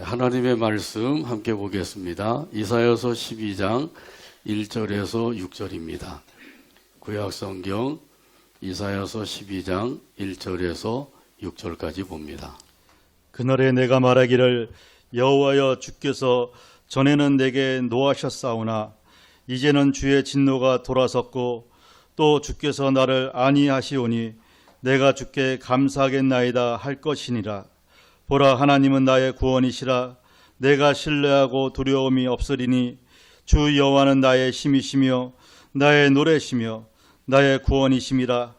하나님의 말씀 함께 보겠습니다. 이사야서 12장 1절에서 6절입니다. 구약성경 이사야서 12장 1절에서 6절까지 봅니다. 그날에 내가 말하기를 여호와여 주께서 전에는 내게 노하셨사오나 이제는 주의 진노가 돌아섰고 또 주께서 나를 안위하시오니 내가 주께 감사하겠나이다 할 것이니라. 보라, 하나님은 나의 구원이시라. 내가 신뢰하고 두려움이 없으리니 주 여호와는 나의 힘이시며 나의 노래시며 나의 구원이심이라.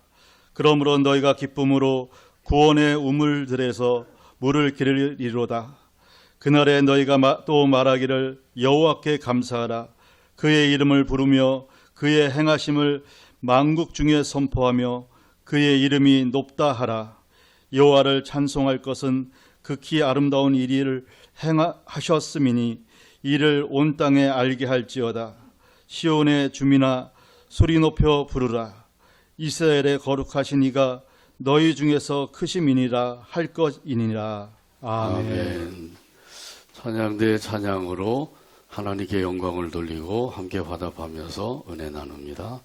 그러므로 너희가 기쁨으로 구원의 우물들에서 물을 기르리로다. 그날에 너희가 또 말하기를 여호와께 감사하라. 그의 이름을 부르며 그의 행하심을 만국 중에 선포하며 그의 이름이 높다 하라. 여호와를 찬송할 것은 극히 아름다운 일을 행하셨음이니 이를 온 땅에 알게 할지어다. 시온의 주민아 소리 높여 부르라. 이스라엘의 거룩하신 이가 너희 중에서 크심이니라 할 것이니라. 아멘. 찬양대의 찬양으로 하나님께 영광을 돌리고 함께 화답하면서 은혜 나눕니다.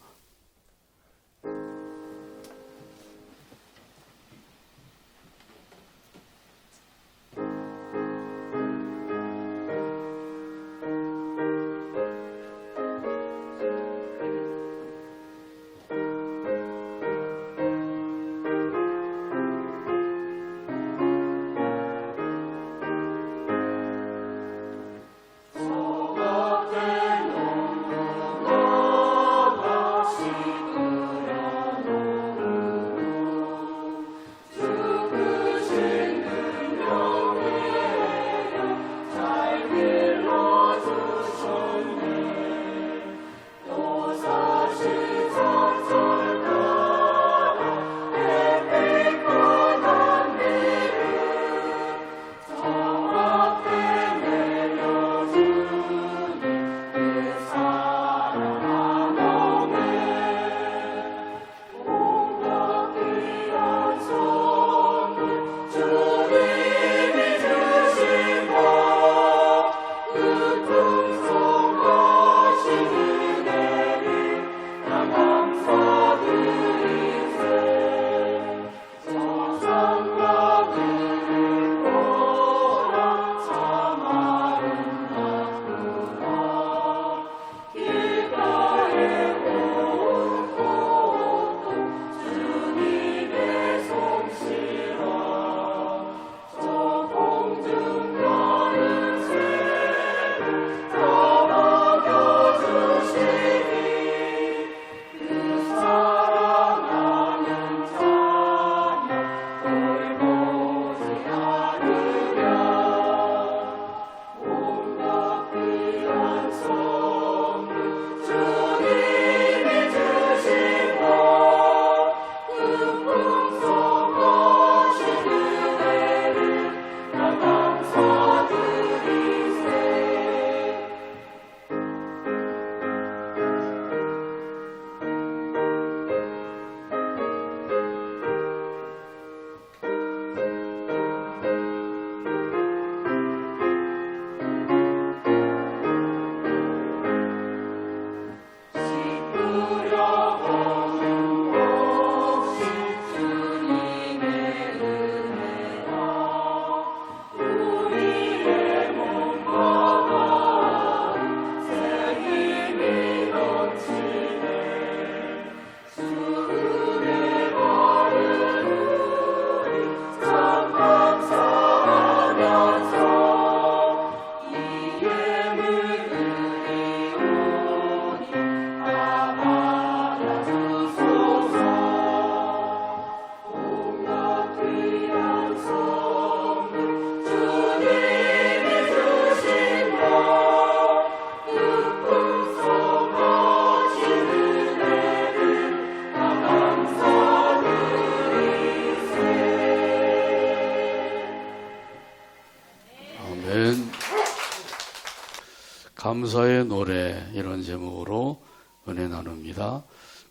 감사의 노래, 이런 제목으로 은혜 나눕니다.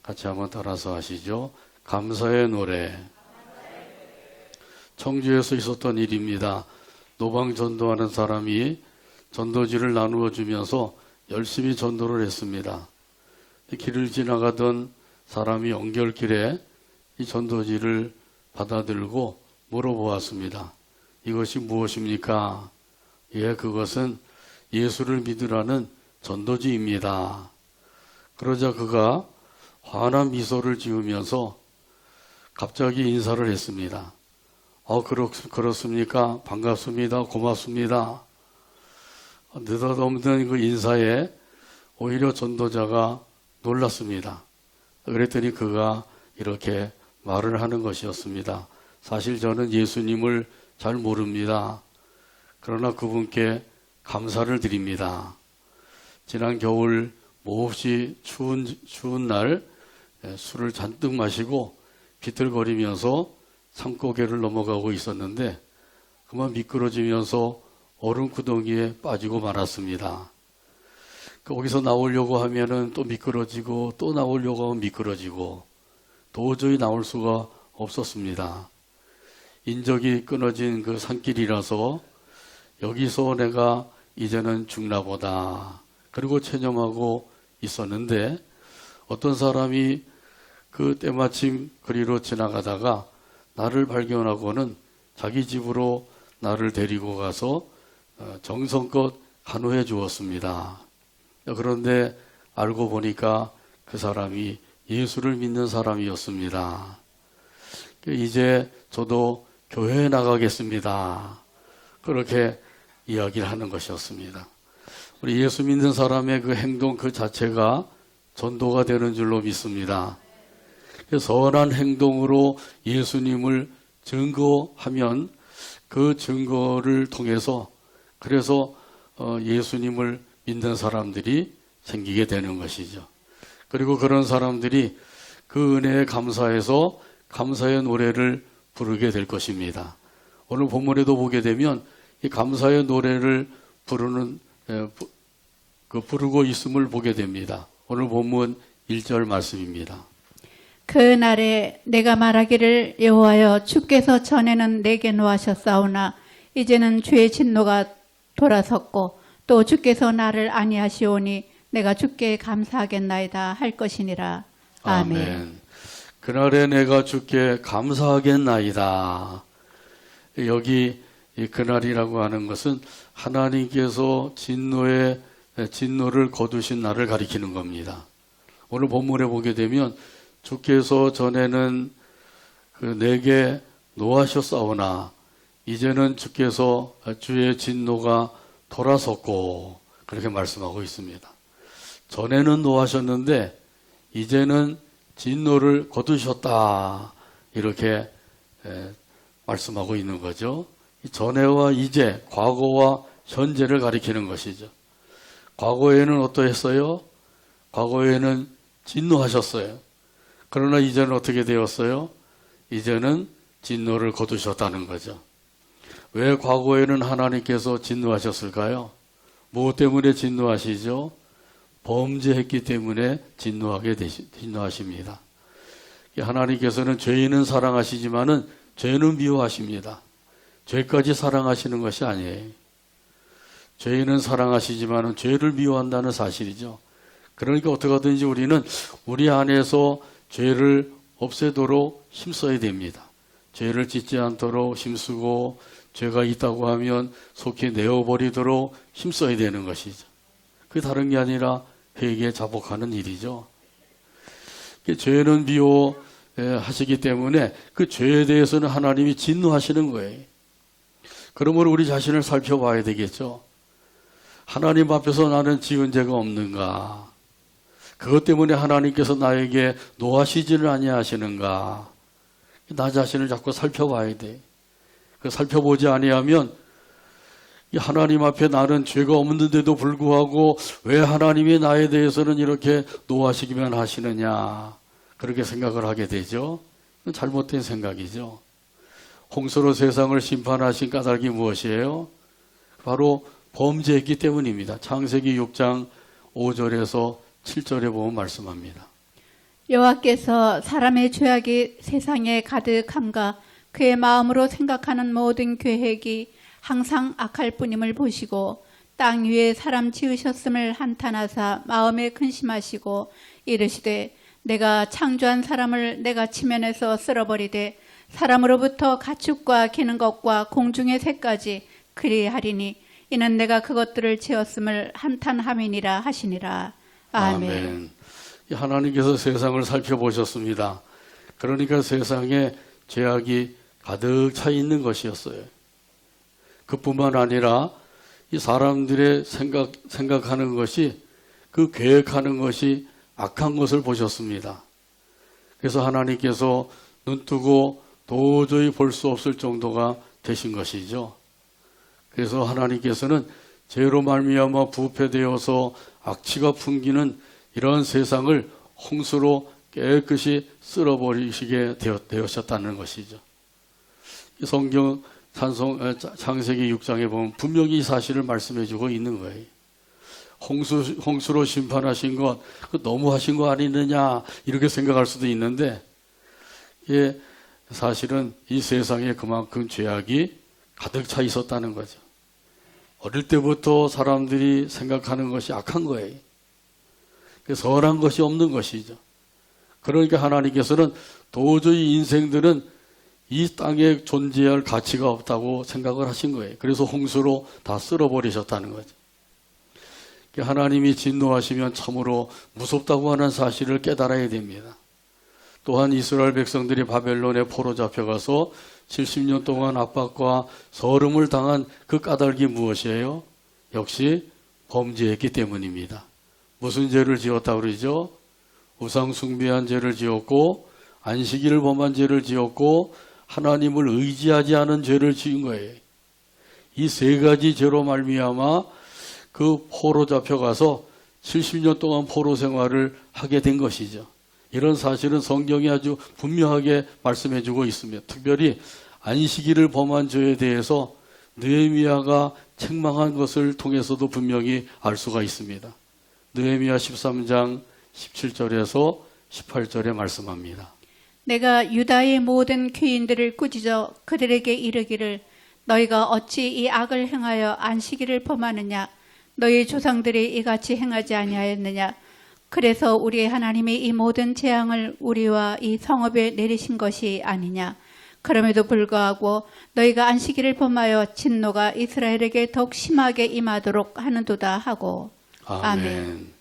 같이 한번 따라서 하시죠. 감사의 노래. 청주에서 있었던 일입니다. 노방 전도하는 사람이 전도지를 나누어 주면서 열심히 전도를 했습니다. 길을 지나가던 사람이 연결길에 이 전도지를 받아들고 물어보았습니다. 이것이 무엇입니까? 예, 그것은 예수를 믿으라는 전도지입니다. 그러자 그가 환한 미소를 지으면서 갑자기 인사를 했습니다. 그렇습니까? 반갑습니다. 고맙습니다. 느닷없는 그 인사에 오히려 전도자가 놀랐습니다. 그랬더니 그가 이렇게 말을 하는 것이었습니다. 사실 저는 예수님을 잘 모릅니다. 그러나 그분께 감사를 드립니다. 지난 겨울 몹시 추운 날 술을 잔뜩 마시고 비틀거리면서 산고개를 넘어가고 있었는데 그만 미끄러지면서 얼음 구덩이에 빠지고 말았습니다. 거기서 나오려고 하면은 또 미끄러지고 또 나오려고 하면 미끄러지고 도저히 나올 수가 없었습니다. 인적이 끊어진 그 산길이라서 여기서 내가 이제는 죽나 보다. 그리고 체념하고 있었는데 어떤 사람이 그 때마침 그리로 지나가다가 나를 발견하고는 자기 집으로 나를 데리고 가서 정성껏 간호해 주었습니다. 그런데 알고 보니까 그 사람이 예수를 믿는 사람이었습니다. 이제 저도 교회에 나가겠습니다. 그렇게 이야기를 하는 것이었습니다. 우리 예수 믿는 사람의 그 행동 그 자체가 전도가 되는 줄로 믿습니다. 선한 행동으로 예수님을 증거하면 그 증거를 통해서 그래서 예수님을 믿는 사람들이 생기게 되는 것이죠. 그리고 그런 사람들이 그 은혜에 감사해서 감사의 노래를 부르게 될 것입니다. 오늘 본문에도 보게 되면 이 감사의 노래를 부르고 있음을 보게 됩니다. 오늘 본문 1절 말씀입니다. 그 날에 내가 말하기를 여호와여 주께서 전에는 내게 노하셨사오나 이제는 주의 진노가 돌아섰고 또 주께서 나를 아니하시오니 내가 주께 감사하겠나이다 할 것이니라. 아멘. 그날에 내가 주께 감사하겠나이다. 여기 이 그날이라고 하는 것은 하나님께서 진노를 거두신 날을 가리키는 겁니다. 오늘 본문에 보게 되면 주께서 전에는 내게 노하셨사오나 이제는 주께서 주의 진노가 돌아섰고 그렇게 말씀하고 있습니다. 전에는 노하셨는데 이제는 진노를 거두셨다 이렇게 말씀하고 있는 거죠. 전에와 이제, 과거와 현재를 가리키는 것이죠. 과거에는 어떠했어요? 과거에는 진노하셨어요. 그러나 이제는 어떻게 되었어요? 이제는 진노를 거두셨다는 거죠. 왜 과거에는 하나님께서 진노하셨을까요? 무엇 때문에 진노하시죠? 범죄했기 때문에 진노하십니다. 하나님께서는 죄인은 사랑하시지만은 죄는 미워하십니다. 죄까지 사랑하시는 것이 아니에요. 죄인은 사랑하시지만은 죄를 미워한다는 사실이죠. 그러니까 어떻게 하든지 우리는 우리 안에서 죄를 없애도록 힘써야 됩니다. 죄를 짓지 않도록 힘쓰고 죄가 있다고 하면 속히 내어버리도록 힘써야 되는 것이죠. 그게 다른 게 아니라 회개에 자복하는 일이죠. 죄는 미워하시기 때문에 그 죄에 대해서는 하나님이 진노하시는 거예요. 그러므로 우리 자신을 살펴봐야 되겠죠. 하나님 앞에서 나는 지은 죄가 없는가? 그것 때문에 하나님께서 나에게 노하시지를 아니하시는가? 나 자신을 자꾸 살펴봐야 돼. 살펴보지 아니하면 하나님 앞에 나는 죄가 없는데도 불구하고 왜 하나님이 나에 대해서는 이렇게 노하시기만 하시느냐 그렇게 생각을 하게 되죠. 잘못된 생각이죠. 홍수로 세상을 심판하신 까닭이 무엇이에요? 바로 범죄했기 때문입니다. 창세기 6장 5절에서 7절에 보면 말씀합니다. 여호와께서 사람의 죄악이 세상에 가득함과 그의 마음으로 생각하는 모든 계획이 항상 악할 뿐임을 보시고 땅 위에 사람 지으셨음을 한탄하사 마음에 근심하시고 이르시되 내가 창조한 사람을 내가 치면에서 쓸어버리되 사람으로부터 가축과 기는 것과 공중의 새까지 그리하리니 이는 내가 그것들을 지었음을 한탄함이니라 하시니라. 아멘. 하나님께서 세상을 살펴보셨습니다. 그러니까 세상에 죄악이 가득 차 있는 것이었어요. 그뿐만 아니라 이 사람들의 생각하는 것이, 그 계획하는 것이 악한 것을 보셨습니다. 그래서 하나님께서 눈뜨고 도저히 볼 수 없을 정도가 되신 것이죠. 그래서 하나님께서는 죄로 말미암아 부패되어서 악취가 풍기는 이런 세상을 홍수로 깨끗이 쓸어버리시게 되었다는 것이죠. 성경 창세기 6장에 보면 분명히 이 사실을 말씀해 주고 있는 거예요. 홍수로 심판하신 것, 너무하신 거 아니느냐 이렇게 생각할 수도 있는데, 예, 사실은 이 세상에 그만큼 죄악이 가득 차 있었다는 거죠. 어릴 때부터 사람들이 생각하는 것이 악한 거예요. 선한 것이 없는 것이죠. 그러니까 하나님께서는 도저히 인생들은 이 땅에 존재할 가치가 없다고 생각을 하신 거예요. 그래서 홍수로 다 쓸어버리셨다는 거죠. 하나님이 진노하시면 참으로 무섭다고 하는 사실을 깨달아야 됩니다. 또한 이스라엘 백성들이 바벨론에 포로 잡혀가서 70년 동안 압박과 서름을 당한 그 까닭이 무엇이에요? 역시 범죄했기 때문입니다. 무슨 죄를 지었다고 그러죠? 우상 숭배한 죄를 지었고, 안식일을 범한 죄를 지었고, 하나님을 의지하지 않은 죄를 지은 거예요. 이 세 가지 죄로 말미암아 그 포로 잡혀가서 70년 동안 포로 생활을 하게 된 것이죠. 이런 사실은 성경이 아주 분명하게 말씀해 주고 있습니다. 특별히 안식일을 범한 죄에 대해서 느헤미야가 책망한 것을 통해서도 분명히 알 수가 있습니다. 느헤미야 13장 17절에서 18절에 말씀합니다. 내가 유다의 모든 귀인들을 꾸짖어 그들에게 이르기를 너희가 어찌 이 악을 행하여 안식일을 범하느냐? 너희 조상들이 이같이 행하지 아니하였느냐? 그래서 우리 하나님이 이 모든 재앙을 우리와 이 성읍에 내리신 것이 아니냐? 그럼에도 불구하고 너희가 안식일을 범하여 진노가 이스라엘에게 더욱 심하게 임하도록 하는도다 하고. 아멘.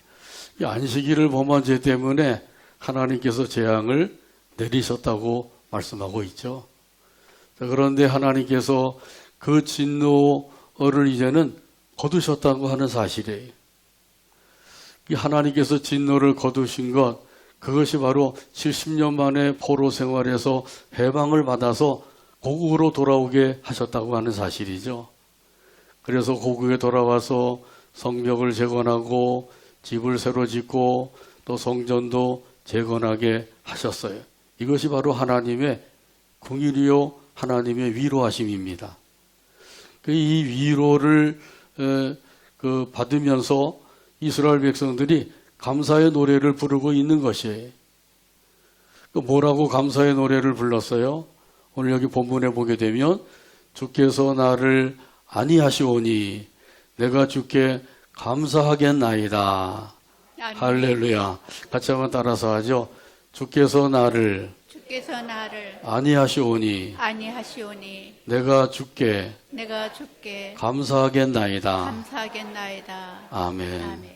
이 안식일을 범한 죄 때문에 하나님께서 재앙을 내리셨다고 말씀하고 있죠. 그런데 하나님께서 그 진노를 이제는 거두셨다고 하는 사실이에요. 이 하나님께서 진노를 거두신 것, 그것이 바로 70년 만에 포로 생활에서 해방을 받아서 고국으로 돌아오게 하셨다고 하는 사실이죠. 그래서 고국에 돌아와서 성벽을 재건하고 집을 새로 짓고 또 성전도 재건하게 하셨어요. 이것이 바로 하나님의 긍휼이요 하나님의 위로하심입니다. 이 위로를 받으면서 이스라엘 백성들이 감사의 노래를 부르고 있는 것이에요. 뭐라고 감사의 노래를 불렀어요? 오늘 여기 본문에 보게 되면 주께서 나를 아니하시오니 내가 주께 감사하겠나이다. 할렐루야. 같이 한번 따라서 하죠. 주께서 나를 아니하시오니 내가 주께 감사하겠나이다. 아멘.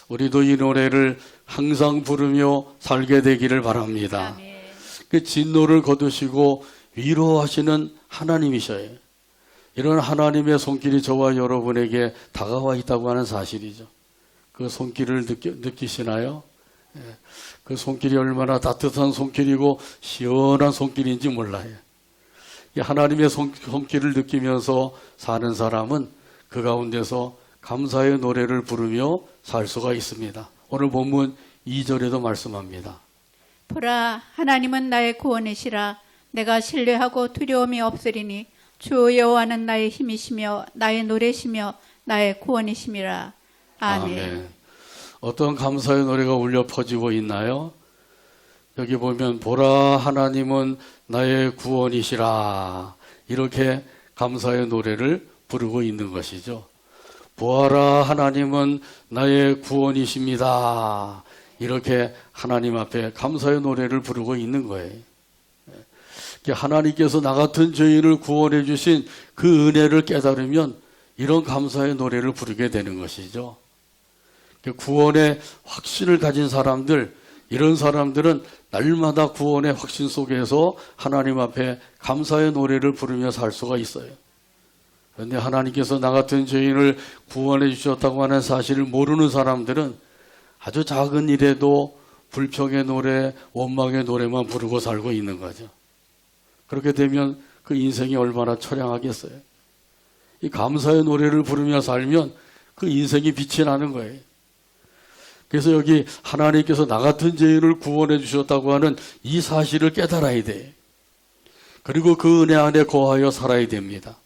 우리도 이 노래를 항상 부르며 살게 되기를 바랍니다. 그 진노를 거두시고 위로하시는 하나님이셔요. 이런 하나님의 손길이 저와 여러분에게 다가와 있다고 하는 사실이죠. 그 손길을 느끼시나요? 그 손길이 얼마나 따뜻한 손길이고 시원한 손길인지 몰라요. 이 하나님의 손길을 느끼면서 사는 사람은 그 가운데서 감사의 노래를 부르며 살 수가 있습니다. 오늘 본문 2절에도 말씀합니다. 보라, 하나님은 나의 구원이시라. 내가 신뢰하고 두려움이 없으리니 주 여호와는 나의 힘이시며 나의 노래시며 나의 구원이심이라. 아멘. 어떤 감사의 노래가 울려 퍼지고 있나요? 여기 보면 보라, 하나님은 나의 구원이시라. 이렇게 감사의 노래를 부르고 있는 것이죠. 보아라, 하나님은 나의 구원이십니다. 이렇게 하나님 앞에 감사의 노래를 부르고 있는 거예요. 하나님께서 나 같은 죄인을 구원해 주신 그 은혜를 깨달으면 이런 감사의 노래를 부르게 되는 것이죠. 구원의 확신을 가진 사람들, 이런 사람들은 날마다 구원의 확신 속에서 하나님 앞에 감사의 노래를 부르며 살 수가 있어요. 그런데 하나님께서 나 같은 죄인을 구원해 주셨다고 하는 사실을 모르는 사람들은 아주 작은 일에도 불평의 노래, 원망의 노래만 부르고 살고 있는 거죠. 그렇게 되면 그 인생이 얼마나 처량하겠어요. 이 감사의 노래를 부르며 살면 그 인생이 빛이 나는 거예요. 그래서 여기 하나님께서 나 같은 죄인을 구원해 주셨다고 하는 이 사실을 깨달아야 돼. 그리고 그 은혜 안에 거하여 살아야 됩니다.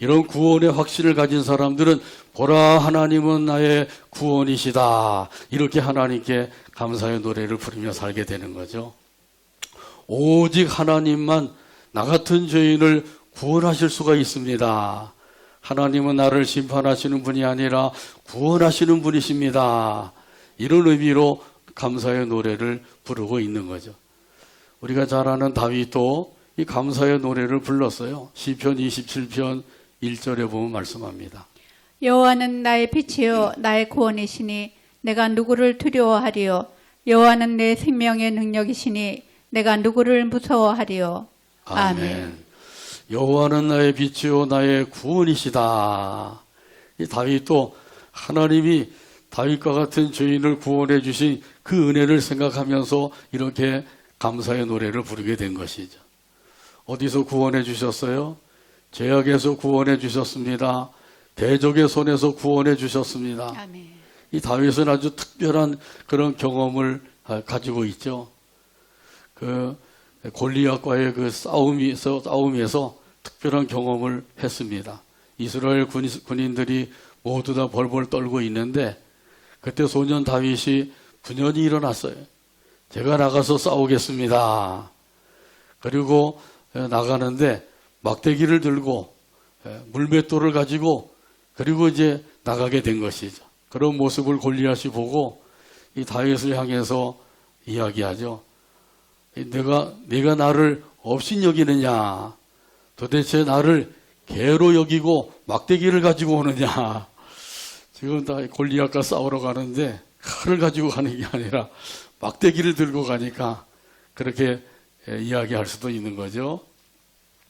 이런 구원의 확신을 가진 사람들은 보라, 하나님은 나의 구원이시다. 이렇게 하나님께 감사의 노래를 부르며 살게 되는 거죠. 오직 하나님만 나 같은 죄인을 구원하실 수가 있습니다. 하나님은 나를 심판하시는 분이 아니라 구원하시는 분이십니다. 이런 의미로 감사의 노래를 부르고 있는 거죠. 우리가 잘 아는 다윗도 이 감사의 노래를 불렀어요. 시편 27편 1절에 보면 말씀합니다. 여호와는 나의 빛이요 나의 구원이시니 내가 누구를 두려워하리요. 여호와는 내 생명의 능력이시니 내가 누구를 무서워하리요. 아멘. 여호와는 나의 빛이요 나의 구원이시다. 이 다윗도 하나님이 다윗과 같은 죄인을 구원해 주신 그 은혜를 생각하면서 이렇게 감사의 노래를 부르게 된 것이죠. 어디서 구원해 주셨어요? 죄악에서 구원해 주셨습니다. 대적의 손에서 구원해 주셨습니다. 아멘. 이 다윗은 아주 특별한 그런 경험을 가지고 있죠. 그 골리앗과의 그 싸움에서 특별한 경험을 했습니다. 이스라엘 군인들이 모두 다 벌벌 떨고 있는데 그때 소년 다윗이 분연히 일어났어요. 제가 나가서 싸우겠습니다. 그리고 나가는데 막대기를 들고 물맷돌을 가지고 그리고 이제 나가게 된 것이죠. 그런 모습을 골리앗이 보고 이 다윗을 향해서 이야기하죠. 네가 나를 업신여기느냐? 도대체 나를 개로 여기고 막대기를 가지고 오느냐? 지금 다 골리앗과 싸우러 가는데 칼을 가지고 가는 게 아니라 막대기를 들고 가니까 그렇게 이야기할 수도 있는 거죠.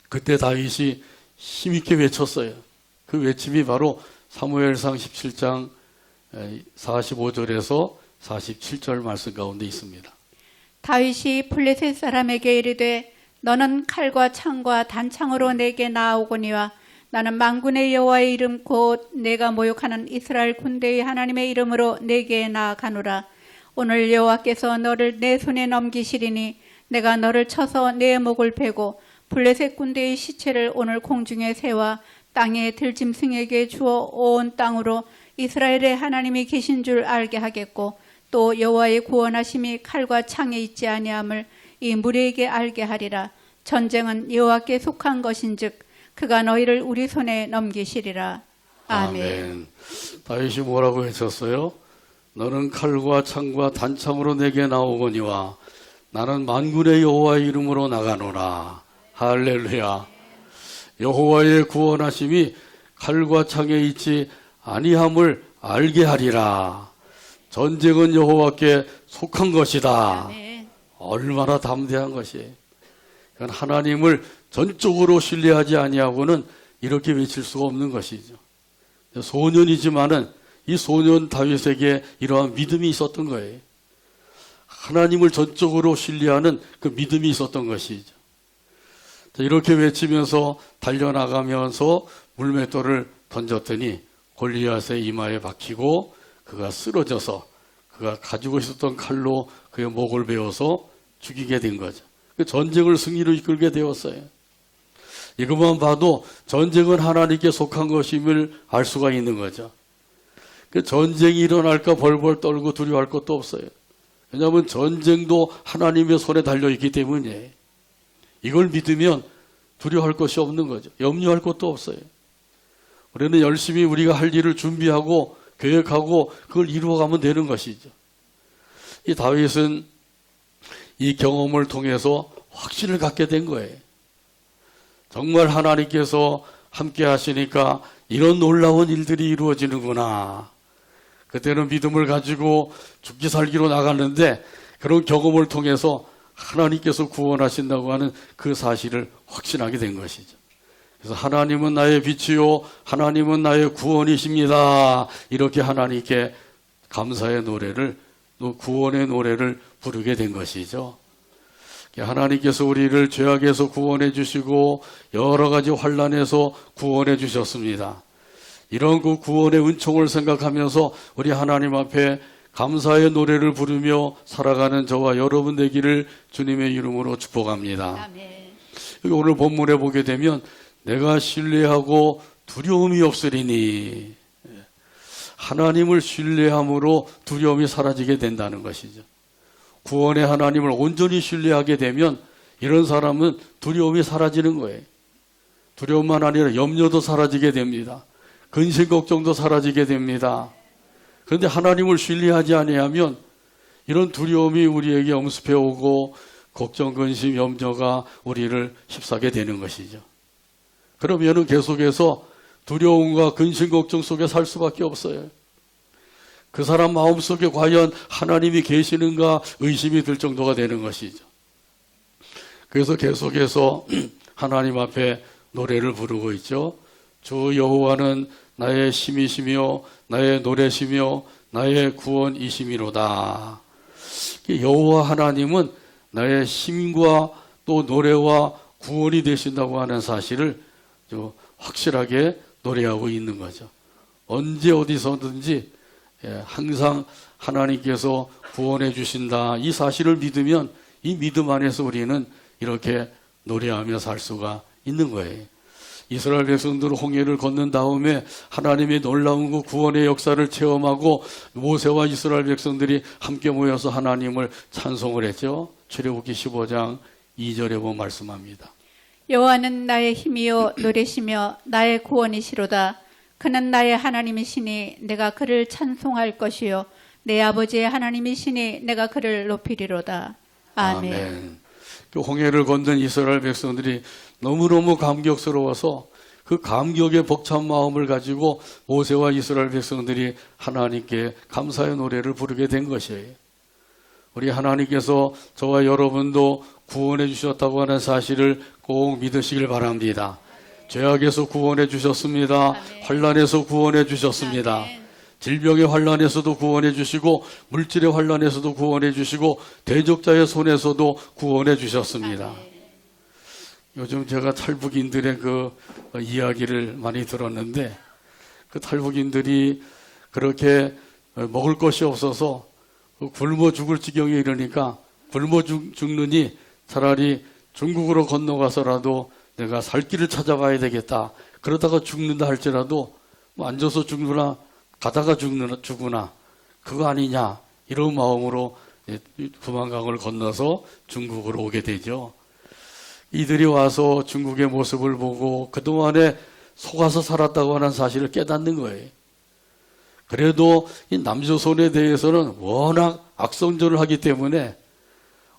그때 다윗이 힘있게 외쳤어요. 그 외침이 바로 사무엘상 17장 45절에서 47절 말씀 가운데 있습니다. 다윗이 블레셋 사람에게 이르되 너는 칼과 창과 단창으로 내게 나아오거니와 나는 만군의 여호와의 이름 곧 내가 모욕하는 이스라엘 군대의 하나님의 이름으로 내게 나아가노라. 오늘 여호와께서 너를 내 손에 넘기시리니 내가 너를 쳐서 내 목을 베고 블레셋 군대의 시체를 오늘 공중에 세워 땅의 들짐승에게 주어 온 땅으로 이스라엘의 하나님이 계신 줄 알게 하겠고 또 여호와의 구원하심이 칼과 창에 있지 아니함을 이 무리에게 알게 하리라. 전쟁은 여호와께 속한 것인즉 그가 너희를 우리 손에 넘기시리라. 아멘. 다윗이 뭐라고 외쳤어요? 너는 칼과 창과 단창으로 내게 나오거니와 나는 만군의 여호와의 이름으로 나가노라. 할렐루야. 여호와의 구원하심이 칼과 창에 있지 아니함을 알게 하리라. 전쟁은 여호와께 속한 것이다. 아멘. 얼마나 담대한 것이에요. 하나님을 전적으로 신뢰하지 아니하고는 이렇게 외칠 수가 없는 것이죠. 소년이지만은 이 소년 다윗에게 이러한 믿음이 있었던 거예요. 하나님을 전적으로 신뢰하는 그 믿음이 있었던 것이죠. 이렇게 외치면서 달려나가면서 물맷돌을 던졌더니 골리앗의 이마에 박히고 그가 쓰러져서 그가 가지고 있었던 칼로 그의 목을 베어서 죽이게 된 거죠. 전쟁을 승리로 이끌게 되었어요. 이것만 봐도 전쟁은 하나님께 속한 것임을 알 수가 있는 거죠. 전쟁이 일어날까 벌벌 떨고 두려워할 것도 없어요. 왜냐하면 전쟁도 하나님의 손에 달려있기 때문이에요. 이걸 믿으면 두려워할 것이 없는 거죠. 염려할 것도 없어요. 우리는 열심히 우리가 할 일을 준비하고 계획하고 그걸 이루어가면 되는 것이죠. 이 다윗은 이 경험을 통해서 확신을 갖게 된 거예요. 정말 하나님께서 함께 하시니까 이런 놀라운 일들이 이루어지는구나. 그때는 믿음을 가지고 죽기 살기로 나갔는데 그런 경험을 통해서 하나님께서 구원하신다고 하는 그 사실을 확신하게 된 것이죠. 그래서 하나님은 나의 빛이요 하나님은 나의 구원이십니다. 이렇게 하나님께 감사의 노래를, 또 구원의 노래를 부르게 된 것이죠. 하나님께서 우리를 죄악에서 구원해 주시고 여러 가지 환난에서 구원해 주셨습니다. 이런 그 구원의 은총을 생각하면서 우리 하나님 앞에 감사의 노래를 부르며 살아가는 저와 여러분 되기를 주님의 이름으로 축복합니다. 아멘. 여기 오늘 본문에 보게 되면 내가 신뢰하고 두려움이 없으리니, 하나님을 신뢰함으로 두려움이 사라지게 된다는 것이죠. 구원의 하나님을 온전히 신뢰하게 되면 이런 사람은 두려움이 사라지는 거예요. 두려움만 아니라 염려도 사라지게 됩니다. 근심 걱정도 사라지게 됩니다. 그런데 하나님을 신뢰하지 아니하면 이런 두려움이 우리에게 엄습해 오고 걱정, 근심, 염려가 우리를 휩싸게 되는 것이죠. 그러면은 계속해서 두려움과 근심, 걱정 속에 살 수밖에 없어요. 그 사람 마음속에 과연 하나님이 계시는가 의심이 들 정도가 되는 것이죠. 그래서 계속해서 하나님 앞에 노래를 부르고 있죠. 주 여호와는 나의 힘이시며 나의 노래시며 나의 구원이시미로다. 여호와 하나님은 나의 힘과 또 노래와 구원이 되신다고 하는 사실을 확실하게 노래하고 있는 거죠. 언제 어디서든지 항상 하나님께서 구원해 주신다. 이 사실을 믿으면 이 믿음 안에서 우리는 이렇게 노래하며 살 수가 있는 거예요. 이스라엘 백성들은 홍해를 건넌 다음에 하나님의 놀라운 그 구원의 역사를 체험하고 모세와 이스라엘 백성들이 함께 모여서 하나님을 찬송을 했죠. 출애굽기 15장 2절에 보면 말씀합니다. 여호와는 나의 힘이요 노래시며 나의 구원이시로다. 그는 나의 하나님이시니 내가 그를 찬송할 것이요 내 아버지의 하나님이시니 내가 그를 높이리로다. 아멘. 아멘. 그 홍해를 건넌 이스라엘 백성들이 너무너무 감격스러워서 그 감격의 벅찬 마음을 가지고 모세와 이스라엘 백성들이 하나님께 감사의 노래를 부르게 된 것이에요. 우리 하나님께서 저와 여러분도 구원해 주셨다고 하는 사실을 꼭 믿으시길 바랍니다. 죄악에서 구원해 주셨습니다. 아멘. 환난에서 구원해 주셨습니다. 아멘. 질병의 환난에서도 구원해 주시고 물질의 환난에서도 구원해 주시고 대적자의 손에서도 구원해 주셨습니다. 아멘. 요즘 제가 탈북인들의 그 이야기를 많이 들었는데 그 탈북인들이 그렇게 먹을 것이 없어서 굶어 죽을 지경에 이르니까 굶어 죽느니 차라리 중국으로 건너가서라도 내가 살 길을 찾아가야 되겠다. 그러다가 죽는다 할지라도 뭐 앉아서 죽느나 가다가 죽으나 그거 아니냐 이런 마음으로 두만강을 건너서 중국으로 오게 되죠. 이들이 와서 중국의 모습을 보고 그동안에 속아서 살았다고 하는 사실을 깨닫는 거예요. 그래도 이 남조선에 대해서는 워낙 악성전을 하기 때문에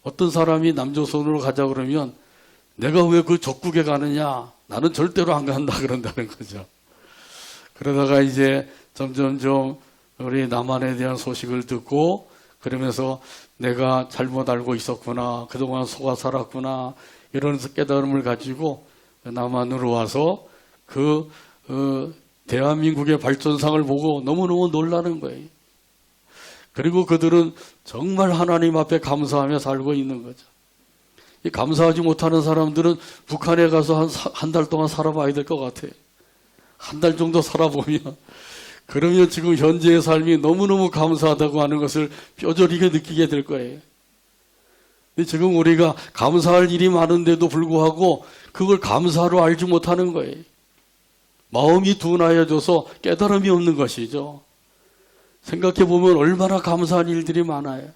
어떤 사람이 남조선으로 가자 그러면 내가 왜 그 적국에 가느냐? 나는 절대로 안 간다 그런다는 거죠. 그러다가 이제 점점점 우리 남한에 대한 소식을 듣고 그러면서 내가 잘못 알고 있었구나. 그동안 속아 살았구나. 이런 깨달음을 가지고 남한으로 와서 대한민국의 발전상을 보고 너무너무 놀라는 거예요. 그리고 그들은 정말 하나님 앞에 감사하며 살고 있는 거죠. 이 감사하지 못하는 사람들은 북한에 가서 한 달 동안 살아봐야 될 것 같아요. 한 달 정도 살아보면 그러면 지금 현재의 삶이 너무너무 감사하다고 하는 것을 뼈저리게 느끼게 될 거예요. 근데 지금 우리가 감사할 일이 많은데도 불구하고 그걸 감사로 알지 못하는 거예요. 마음이 둔하여져서 깨달음이 없는 것이죠. 생각해 보면 얼마나 감사한 일들이 많아요.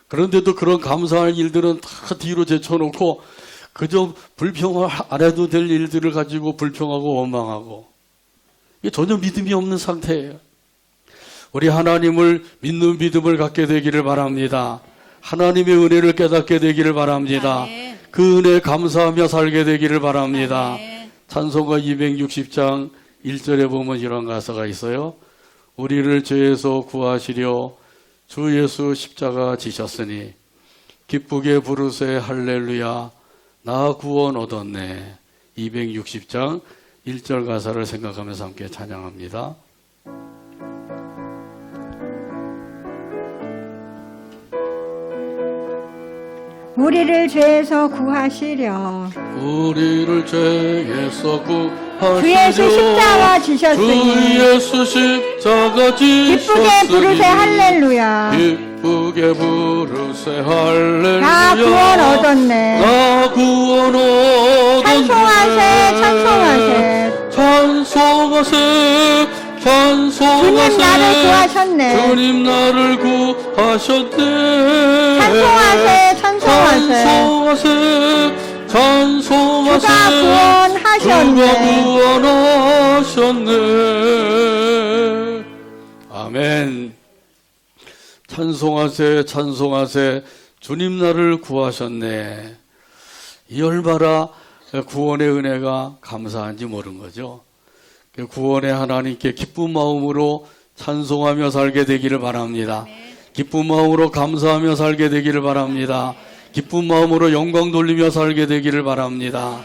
그런데도 그런 감사할 일들은 다 뒤로 제쳐놓고 그저 불평을 안 해도 될 일들을 가지고 불평하고 원망하고 이게 전혀 믿음이 없는 상태예요. 우리 하나님을 믿는 믿음을 갖게 되기를 바랍니다. 하나님의 은혜를 깨닫게 되기를 바랍니다. 아멘. 그 은혜에 감사하며 살게 되기를 바랍니다. 아멘. 찬송가 260장 1절에 보면 이런 가사가 있어요. 우리를 죄에서 구하시려 주 예수 십자가 지셨으니 기쁘게 부르세 할렐루야 나 구원 얻었네. 260장 1절 가사를 생각하면서 함께 찬양합니다. 우리를 죄에서 구하시려 우리를 죄에서 구하시려 주 예수 십자가 지셨으니 주 예수 십자가 기쁘게 지셨으니 부르세 할렐루야 기쁘게 부르세 할렐루야 나 구원 얻었네 나 구원 얻었네 찬송하세 찬송하세 찬송하세 찬송하세 주님 나를 구하셨네 주님 나를 구하셨네 찬송하세 찬송하세 찬송하세 찬송하세 주가 구원하셨네 주가 구원하셨네. 아멘. 찬송하세 찬송하세 주님 나를 구하셨네. 이 얼마나 구원의 은혜가 감사한지 모르는 거죠. 구원의 하나님께 기쁜 마음으로 찬송하며 살게 되기를 바랍니다. 기쁜 마음으로 감사하며 살게 되기를 바랍니다. 기쁜 마음으로 영광 돌리며 살게 되기를 바랍니다.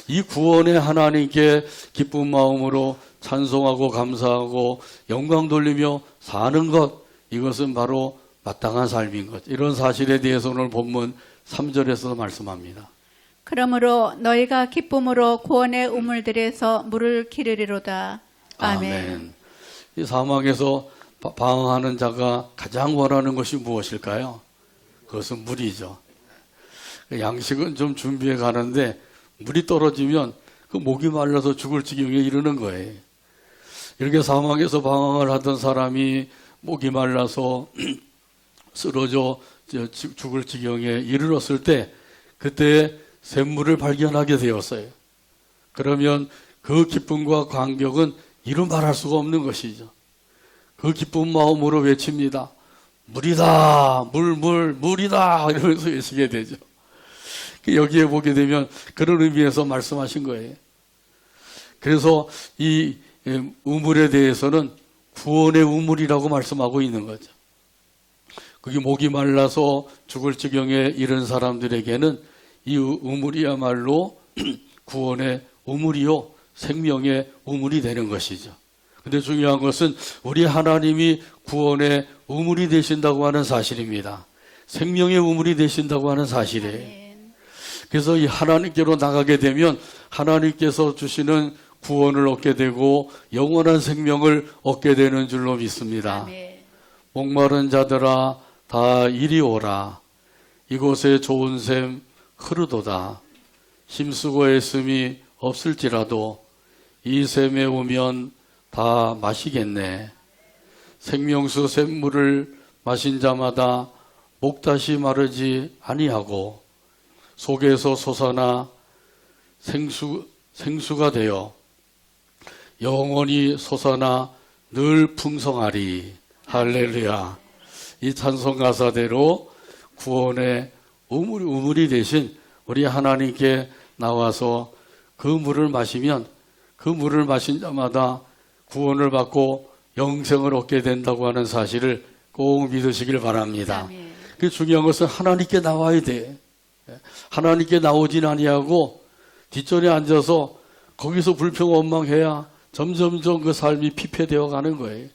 이 구원의 하나님께 기쁜 마음으로 찬송하고 감사하고 영광 돌리며 사는 것, 이것은 바로 마땅한 삶인 것. 이런 사실에 대해서 오늘 본문 3절에서 말씀합니다. 그러므로 너희가 기쁨으로 구원의 우물들에서 물을 기르리로다. 아멘. 이 사막에서 방황하는 자가 가장 원하는 것이 무엇일까요? 그것은 물이죠. 양식은 좀 준비해 가는데 물이 떨어지면 그 목이 말라서 죽을 지경에 이르는 거예요. 이렇게 사막에서 방황을 하던 사람이 목이 말라서 쓰러져 죽을 지경에 이르렀을 때 그때 샘물을 발견하게 되었어요. 그러면 그 기쁨과 감격은 이루 말할 수가 없는 것이죠. 그 기쁜 마음으로 외칩니다. 물이다, 물이다 이러면서 외치게 되죠. 여기에 보게 되면 그런 의미에서 말씀하신 거예요. 그래서 이 우물에 대해서는 구원의 우물이라고 말씀하고 있는 거죠. 그게 목이 말라서 죽을 지경에 이른 사람들에게는 이 우물이야말로 구원의 우물이요 생명의 우물이 되는 것이죠. 근데 중요한 것은 우리 하나님이 구원의 우물이 되신다고 하는 사실입니다. 생명의 우물이 되신다고 하는 사실이에요. 그래서 이 하나님께로 나가게 되면 하나님께서 주시는 구원을 얻게 되고 영원한 생명을 얻게 되는 줄로 믿습니다. 아멘. 목마른 자들아 다 이리 오라. 이곳에 좋은 샘 흐르도다. 힘쓰고 애씀이 없을지라도 이 샘에 오면 다 마시겠네. 생명수 샘물을 마신 자마다 목 다시 마르지 아니하고 속에서 솟아나 생수가 되어 영원히 솟아나 늘 풍성하리. 할렐루야. 이 찬송 가사대로 구원의 우물이 되신 우리 하나님께 나와서 그 물을 마시면 그 물을 마신 자마다 구원을 받고 영생을 얻게 된다고 하는 사실을 꼭 믿으시길 바랍니다. 아멘. 그 중요한 것은 하나님께 나와야 돼. 하나님께 나오진 아니하고 뒷전에 앉아서 거기서 불평원망해야 점점점 그 삶이 피폐되어 가는 거예요.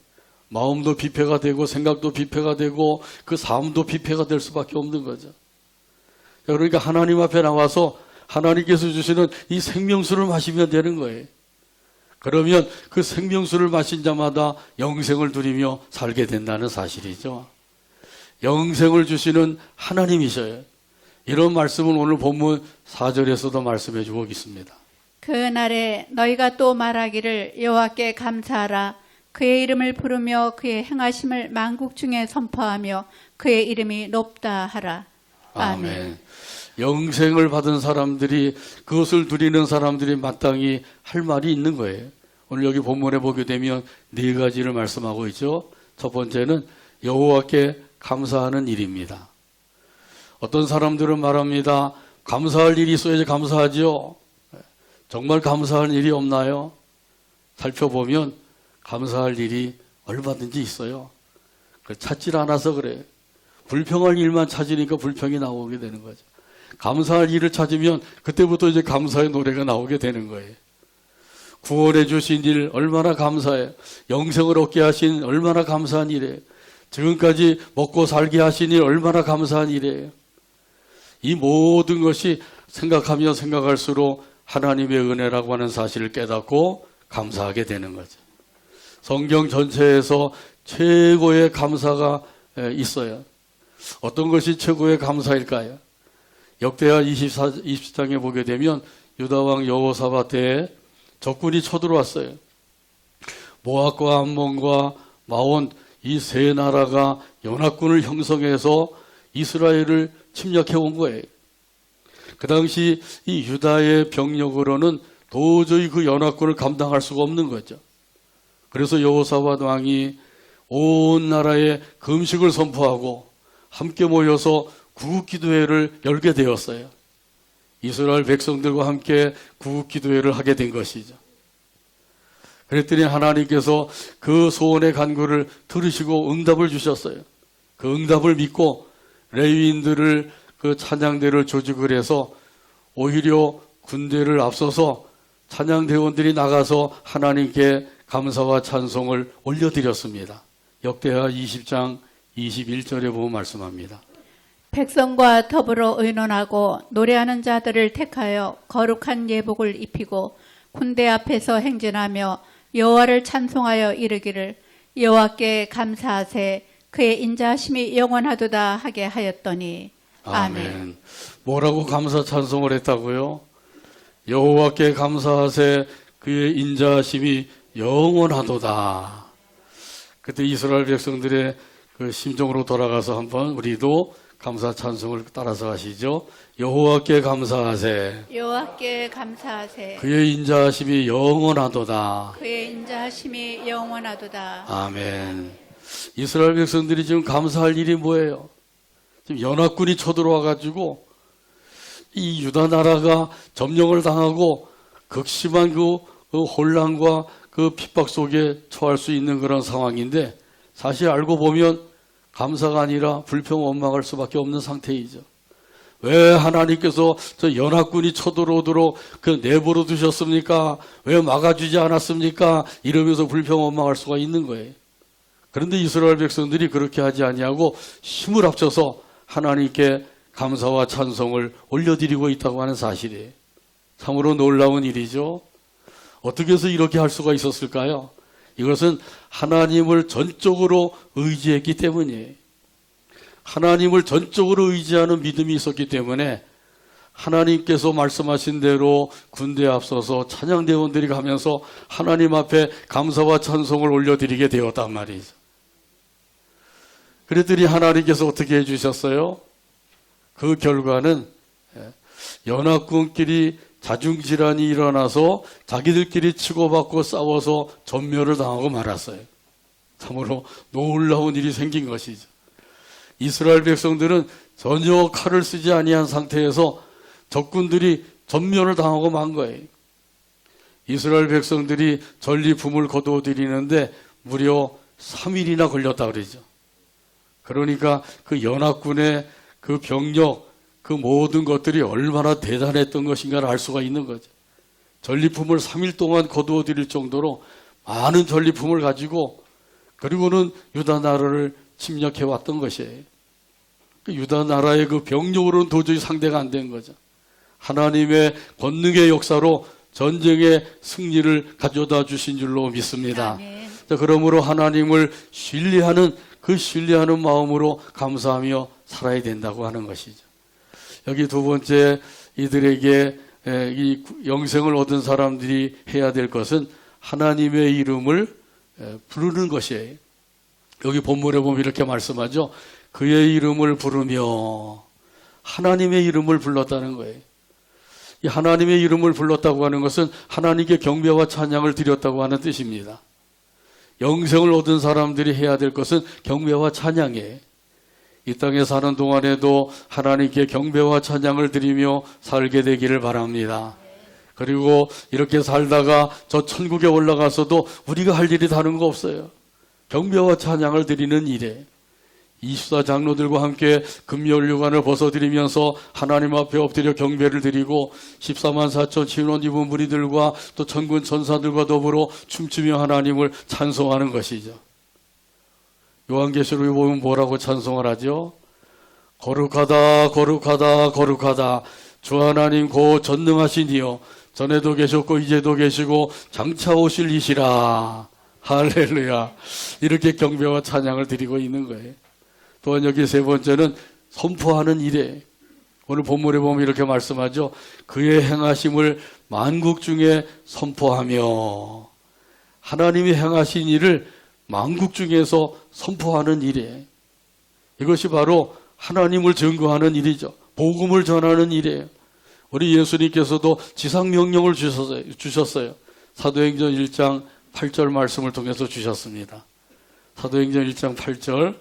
마음도 피폐가 되고 생각도 피폐가 되고 그 삶도 피폐가 될 수밖에 없는 거죠. 그러니까 하나님 앞에 나와서 하나님께서 주시는 이 생명수를 마시면 되는 거예요. 그러면 그 생명수를 마신 자마다 영생을 누리며 살게 된다는 사실이죠. 영생을 주시는 하나님이셔요. 이런 말씀은 오늘 본문 4절에서도 말씀해 주고 있습니다. 그 날에 너희가 또 말하기를 여호와께 감사하라. 그의 이름을 부르며 그의 행하심을 만국 중에 선포하며 그의 이름이 높다 하라. 아멘. 영생을 받은 사람들이 그것을 누리는 사람들이 마땅히 할 말이 있는 거예요. 오늘 여기 본문에 보게 되면 네 가지를 말씀하고 있죠. 첫 번째는 여호와께 감사하는 일입니다. 어떤 사람들은 말합니다. 감사할 일이 있어야지 감사하지요. 정말 감사할 일이 없나요? 살펴보면 감사할 일이 얼마든지 있어요. 찾질 않아서 그래요. 불평할 일만 찾으니까 불평이 나오게 되는 거죠. 감사할 일을 찾으면 그때부터 이제 감사의 노래가 나오게 되는 거예요. 구원해 주신 일 얼마나 감사해요. 영생을 얻게 하신 얼마나 감사한 일이에요. 지금까지 먹고 살게 하신 일 얼마나 감사한 일이에요. 이 모든 것이 생각하면 생각할수록 하나님의 은혜라고 하는 사실을 깨닫고 감사하게 되는 거죠. 성경 전체에서 최고의 감사가 있어요. 어떤 것이 최고의 감사일까요? 역대하 20장에 보게 되면 유다왕 여호사밧 때에 적군이 쳐들어왔어요. 모압과 암몬과 마온 이 세 나라가 연합군을 형성해서 이스라엘을 침략해 온 거예요. 그 당시 이 유다의 병력으로는 도저히 그 연합군을 감당할 수가 없는 거죠. 그래서 여호사밧 왕이 온 나라에 금식을 선포하고 함께 모여서 구국기도회를 열게 되었어요. 이스라엘 백성들과 함께 구국기도회를 하게 된 것이죠. 그랬더니 하나님께서 그 소원의 간구를 들으시고 응답을 주셨어요. 그 응답을 믿고 레위인들을 그 찬양대를 조직을 해서 오히려 군대를 앞서서 찬양대원들이 나가서 하나님께 감사와 찬송을 올려드렸습니다. 역대하 20장 21절에 보면 말씀합니다. 백성과 더불어 의논하고 노래하는 자들을 택하여 거룩한 예복을 입히고 군대 앞에서 행진하며 여호와를 찬송하여 이르기를 여호와께 감사하세 그의 인자하심이 영원하도다 하게 하였더니 아멘. 뭐라고 감사 찬송을 했다고요? 여호와께 감사하세 그의 인자하심이 영원하도다. 그때 이스라엘 백성들의 그 심정으로 돌아가서 한번 우리도 감사 찬송을 따라서 하시죠. 여호와께 감사하세 여호와께 감사하세 그의 인자하심이 영원하도다. 그의 인자하심이 영원하도다. 아멘. 이스라엘 백성들이 지금 감사할 일이 뭐예요? 지금 연합군이 쳐들어와 가지고 이 유다 나라가 점령을 당하고 극심한 그 혼란과 그 핍박 속에 처할 수 있는 그런 상황인데 사실 알고 보면 감사가 아니라 불평 원망할 수밖에 없는 상태이죠. 왜 하나님께서 저 연합군이 쳐들어오도록 그 내버려 두셨습니까? 왜 막아주지 않았습니까? 이러면서 불평 원망할 수가 있는 거예요. 그런데 이스라엘 백성들이 그렇게 하지 아니하고 힘을 합쳐서 하나님께 감사와 찬송을 올려드리고 있다고 하는 사실이에요. 참으로 놀라운 일이죠. 어떻게 해서 이렇게 할 수가 있었을까요? 이것은 하나님을 전적으로 의지했기 때문이에요. 하나님을 전적으로 의지하는 믿음이 있었기 때문에 하나님께서 말씀하신 대로 군대에 앞서서 찬양대원들이 가면서 하나님 앞에 감사와 찬송을 올려드리게 되었단 말이죠. 그랬더니 하나님께서 어떻게 해주셨어요? 그 결과는 연합군끼리 자중질환이 일어나서 자기들끼리 치고받고 싸워서 전멸을 당하고 말았어요. 참으로 놀라운 일이 생긴 것이죠. 이스라엘 백성들은 전혀 칼을 쓰지 아니한 상태에서 적군들이 전멸을 당하고 만 거예요. 이스라엘 백성들이 전리품을 거두어 드리는데 무려 3일이나 걸렸다 그러죠. 그러니까 그 연합군의 그 병력, 그 모든 것들이 얼마나 대단했던 것인가를 알 수가 있는 거죠. 전리품을 3일 동안 거두어 드릴 정도로 많은 전리품을 가지고 그리고는 유다 나라를 침략해 왔던 것이에요. 그 유다 나라의 그 병력으로는 도저히 상대가 안 된 거죠. 하나님의 권능의 역사로 전쟁의 승리를 가져다 주신 줄로 믿습니다. 자, 그러므로 하나님을 신뢰하는 그 신뢰하는 마음으로 감사하며 살아야 된다고 하는 것이죠. 여기 두 번째 이들에게 이 영생을 얻은 사람들이 해야 될 것은 하나님의 이름을 부르는 것이에요. 여기 본문에 보면 이렇게 말씀하죠. 그의 이름을 부르며 하나님의 이름을 불렀다는 거예요. 이 하나님의 이름을 불렀다고 하는 것은 하나님께 경배와 찬양을 드렸다고 하는 뜻입니다. 영생을 얻은 사람들이 해야 될 것은 경배와 찬양이에요. 이 땅에 사는 동안에도 하나님께 경배와 찬양을 드리며 살게 되기를 바랍니다. 그리고 이렇게 살다가 저 천국에 올라가서도 우리가 할 일이 다른 거 없어요. 경배와 찬양을 드리는 일에 24장로들과 함께 금요일유관을 벗어드리면서 하나님 앞에 엎드려 경배를 드리고 14만 4천 신원 입은 무리들과 또 천군 천사들과 더불어 춤추며 하나님을 찬송하는 것이죠. 요한계시록에 보면 뭐라고 찬송을 하죠? 거룩하다 거룩하다 거룩하다 주 하나님 곧 전능하신 이여 전에도 계셨고 이제도 계시고 장차 오실 이시라. 할렐루야. 이렇게 경배와 찬양을 드리고 있는 거예요. 또한 여기 세 번째는 선포하는 일에 오늘 본문에 보면 이렇게 말씀하죠. 그의 행하심을 만국 중에 선포하며 하나님이 행하신 일을 만국 중에서 선포하는 일에 이것이 바로 하나님을 증거하는 일이죠. 복음을 전하는 일이에요. 우리 예수님께서도 지상명령을 주셨어요. 사도행전 1장 8절 말씀을 통해서 주셨습니다. 사도행전 1장 8절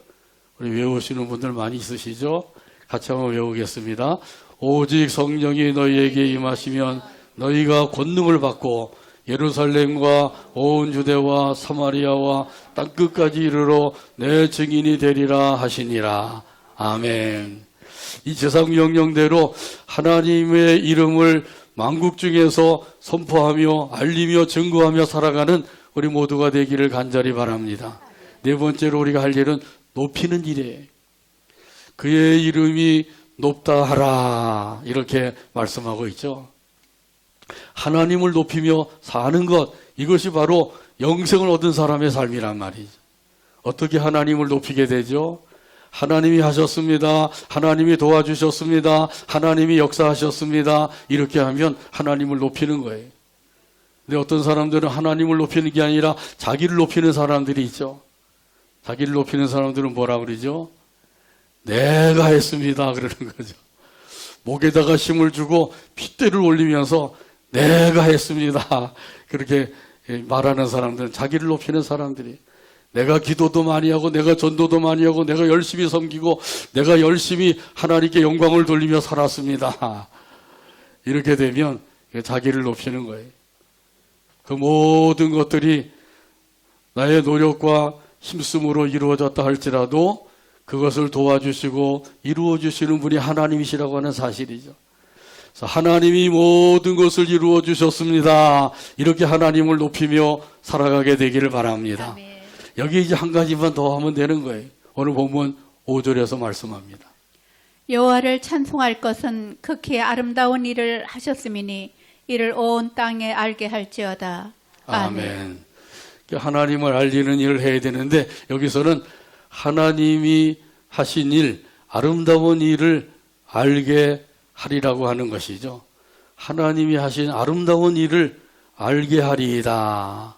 우리 외우시는 분들 많이 있으시죠? 같이 한번 외우겠습니다. 오직 성령이 너희에게 임하시면 너희가 권능을 받고 예루살렘과 온 유대와 사마리아와 땅끝까지 이르러 내 증인이 되리라 하시니라. 아멘. 이 제사명령대로 하나님의 이름을 만국 중에서 선포하며 알리며 증거하며 살아가는 우리 모두가 되기를 간절히 바랍니다. 네 번째로 우리가 할 일은 높이는 일이에요. 그의 이름이 높다 하라 이렇게 말씀하고 있죠. 하나님을 높이며 사는 것 이것이 바로 영생을 얻은 사람의 삶이란 말이죠. 어떻게 하나님을 높이게 되죠? 하나님이 하셨습니다. 하나님이 도와주셨습니다. 하나님이 역사하셨습니다. 이렇게 하면 하나님을 높이는 거예요. 근데 어떤 사람들은 하나님을 높이는 게 아니라 자기를 높이는 사람들이 있죠. 자기를 높이는 사람들은 뭐라 그러죠? 내가 했습니다. 그러는 거죠. 목에다가 힘을 주고 핏대를 올리면서 내가 했습니다. 그렇게 말하는 사람들은 자기를 높이는 사람들이 내가 기도도 많이 하고 내가 전도도 많이 하고 내가 열심히 섬기고 내가 열심히 하나님께 영광을 돌리며 살았습니다. 이렇게 되면 자기를 높이는 거예요. 그 모든 것들이 나의 노력과 힘쓰므로 이루어졌다 할지라도 그것을 도와주시고 이루어주시는 분이 하나님이시라고 하는 사실이죠. 그래서 하나님이 모든 것을 이루어 주셨습니다. 이렇게 하나님을 높이며 살아가게 되기를 바랍니다. 여기 이제 한 가지만 더 하면 되는 거예요. 오늘 본문 5절에서 말씀합니다. 여호와를 찬송할 것은 극히 아름다운 일을 하셨음이니 이를 온 땅에 알게 할지어다. 아멘. 하나님을 알리는 일을 해야 되는데 여기서는 하나님이 하신 일, 아름다운 일을 알게 하리라고 하는 것이죠. 하나님이 하신 아름다운 일을 알게 하리이다.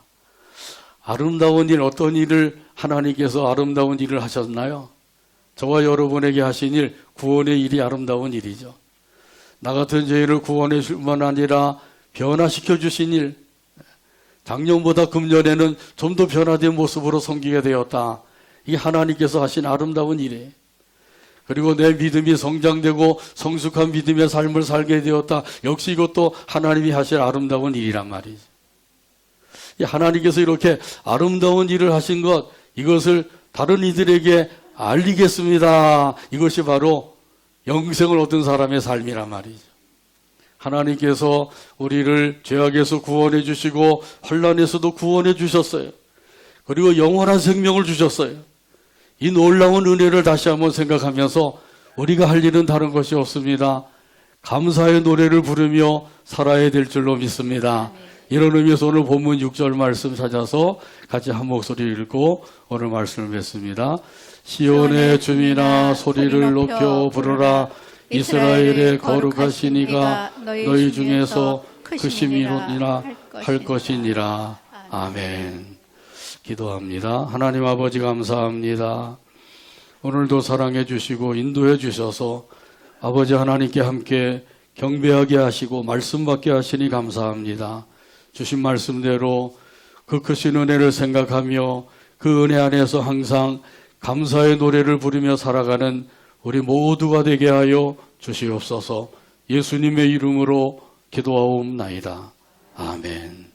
아름다운 일, 어떤 일을 하나님께서 아름다운 일을 하셨나요? 저와 여러분에게 하신 일, 구원의 일이 아름다운 일이죠. 나 같은 죄인을 구원해 줄 뿐만 아니라 변화시켜 주신 일, 작년보다 금년에는 좀 더 변화된 모습으로 섬기게 되었다. 이게 하나님께서 하신 아름다운 일이에요. 그리고 내 믿음이 성장되고 성숙한 믿음의 삶을 살게 되었다. 역시 이것도 하나님이 하신 아름다운 일이란 말이죠. 하나님께서 이렇게 아름다운 일을 하신 것, 이것을 다른 이들에게 알리겠습니다. 이것이 바로 영생을 얻은 사람의 삶이란 말이죠. 하나님께서 우리를 죄악에서 구원해 주시고 환난에서도 구원해 주셨어요. 그리고 영원한 생명을 주셨어요. 이 놀라운 은혜를 다시 한번 생각하면서 우리가 할 일은 다른 것이 없습니다. 감사의 노래를 부르며 살아야 될 줄로 믿습니다. 이런 의미에서 오늘 본문 6절 말씀 찾아서 같이 한 목소리 읽고 오늘 말씀을 맺습니다. 시온의 주민아 소리를 높여 부르라. 이스라엘의 거룩하신 이가 너희 중에서 크심이로니라 할 것이니라. 아멘. 기도합니다. 하나님 아버지 감사합니다. 오늘도 사랑해 주시고 인도해 주셔서 아버지 하나님께 함께 경배하게 하시고 말씀 받게 하시니 감사합니다. 주신 말씀대로 그 크신 은혜를 생각하며 그 은혜 안에서 항상 감사의 노래를 부르며 살아가는 우리 모두가 되게 하여 주시옵소서. 예수님의 이름으로 기도하옵나이다. 아멘.